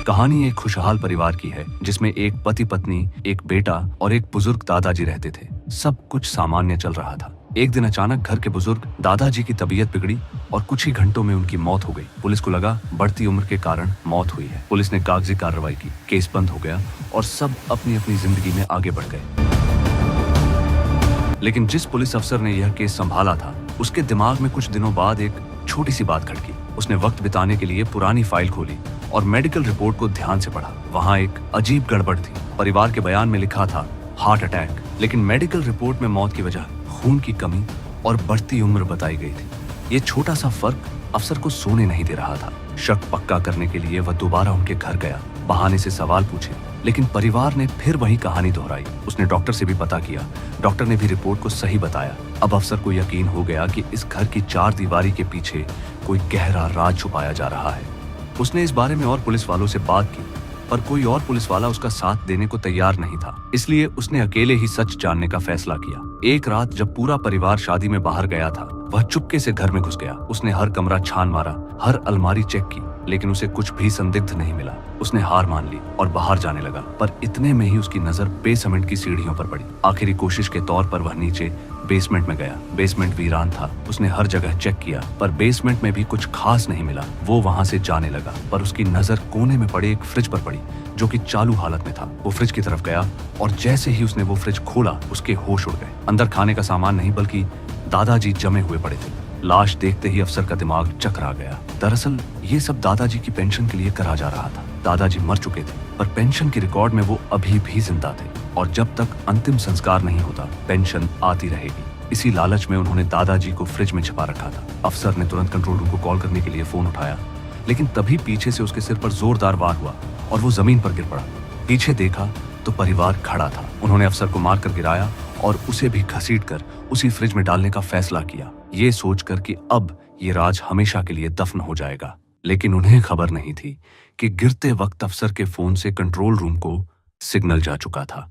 कहानी एक खुशहाल परिवार की है जिसमें एक पति पत्नी, एक बेटा और एक बुजुर्ग दादाजी रहते थे। सब कुछ सामान्य चल रहा था। एक दिन अचानक घर के बुजुर्ग दादाजी की तबीयत बिगड़ी और कुछ ही घंटों में उनकी मौत हो गई। पुलिस को लगा बढ़ती उम्र के कारण मौत हुई है। पुलिस ने कागजी कार्रवाई की, केस बंद हो गया और सब अपनी अपनी जिंदगी में आगे बढ़ गए। लेकिन जिस पुलिस अफसर ने यह केस संभाला था, उसके दिमाग में कुछ दिनों बाद एक छोटी सी बात खटकी। उसने वक्त बिताने के लिए पुरानी फाइल खोली और मेडिकल रिपोर्ट को ध्यान से पढ़ा। वहाँ एक अजीब गड़बड़ थी। परिवार के बयान में लिखा था हार्ट अटैक, लेकिन मेडिकल रिपोर्ट में मौत की वजह खून की कमी और बढ़ती उम्र बताई गई थी। ये छोटा सा फर्क अफसर को सोने नहीं दे रहा था। शक पक्का करने के लिए वह दोबारा उनके घर गया, बहाने से सवाल पूछे, लेकिन परिवार ने फिर वही कहानी दोहराई। उसने डॉक्टर से भी पता किया, डॉक्टर ने भी रिपोर्ट को सही बताया। अब अफसर को यकीन हो गया कि इस घर की चार दीवारी के पीछे कोई गहरा राज छुपाया जा रहा है। उसने इस बारे में और पुलिस वालों से बात की, पर कोई और पुलिस वाला उसका साथ देने को तैयार नहीं था। इसलिए उसने अकेले ही सच जानने का फैसला किया। एक रात जब पूरा परिवार शादी में बाहर गया था, वह चुपके से घर में घुस गया। उसने हर कमरा छान मारा, हर अलमारी चेक की, लेकिन उसे कुछ भी संदिग्ध नहीं मिला। उसने हार मान ली और बाहर जाने लगा, पर इतने में ही उसकी नजर बेसमेंट की सीढ़ियों पर पड़ी। आखिरी कोशिश के तौर पर वह नीचे बेसमेंट में गया। बेसमेंट वीरान था। उसने हर जगह चेक किया, पर बेसमेंट में भी कुछ खास नहीं मिला। वो वहां से जाने लगा, पर उसकी नजर कोने में पड़े एक फ्रिज पर पड़ी, जो कि चालू हालत में था। वो फ्रिज की तरफ गया और जैसे ही उसने वो फ्रिज खोला, उसके होश उड़ गए। अंदर खाने का सामान नहीं, बल्कि दादाजी जमे हुए पड़े थे। लाश देखते ही अफसर का दिमाग चकरा गया। दरअसल ये सब दादाजी की पेंशन के लिए करा जा रहा था। दादाजी मर चुके थे, पर पेंशन की रिकॉर्ड में वो अभी भी जिंदा थे और जब तक अंतिम संस्कार नहीं होता, पेंशन आती रहेगी। इसी लालच में उन्होंने दादाजी को फ्रिज में छिपा रखा था। अफसर ने तुरंत कंट्रोल रूम को कॉल करने के लिए फोन उठाया, लेकिन तभी पीछे से उसके सिर पर जोरदार वार हुआ और वो जमीन पर गिर पड़ा। पीछे देखा तो परिवार खड़ा था। उन्होंने अफसर को मारकर गिराया और उसे भी घसीटकर उसी फ्रिज में डालने का फैसला किया, ये सोचकर कि अब ये राज हमेशा के लिए दफन हो जाएगा। लेकिन उन्हें खबर नहीं थी कि गिरते वक्त अफसर के फोन से कंट्रोल रूम को सिग्नल जा चुका था।